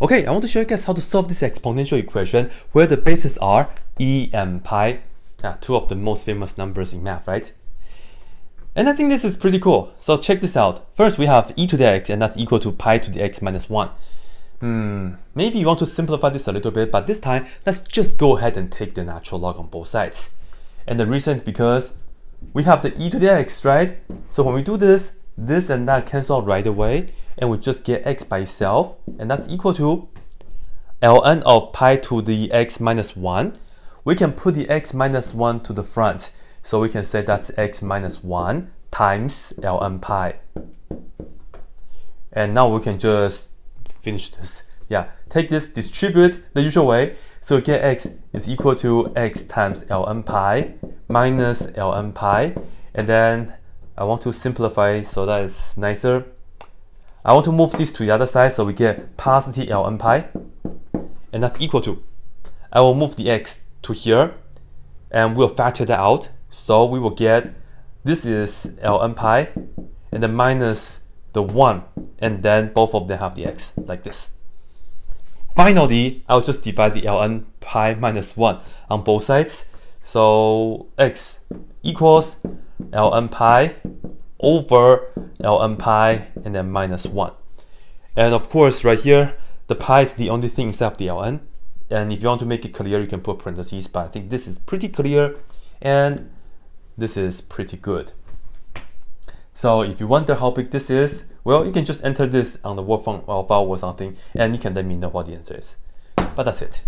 Okay, I want to show you guys how to solve this exponential equation where the bases are e and pi, two of the most famous numbers in math, right? And I think this is pretty cool. So check this out. First, we have e to the x, and that's equal to pi to the x minus 1. Maybe you want to simplify this a little bit, but this time, let's just go ahead and take the natural log on both sides. And the reason is because we have the e to the x, right? So when we do this and that cancel out right away, and we just get x by itself, and that's equal to ln of pi to the x minus 1. We can put the x minus 1 to the front, so we can say that's x minus 1 times ln pi. And now we can just finish this. Take this, distribute the usual way, so get x is equal to x times ln pi minus ln pi, and then I want to simplify so that it's nicer. I want to move this to the other side, so we get positive ln pi, and that's equal to, I will move the x to here, and we'll factor that out, so we will get, this is ln pi, and then minus the 1, and then both of them have the x, like this. Finally, I'll just divide the ln pi minus 1 on both sides, so x equals ln pi over ln pi and then minus 1. And of course, right here, the pi is the only thing inside of the ln. And if you want to make it clear, you can put parentheses, but I think this is pretty clear and this is pretty good. So if you wonder how big this is, well, you can just enter this on the Word file or something, and you can let me know what the answer is. But that's it.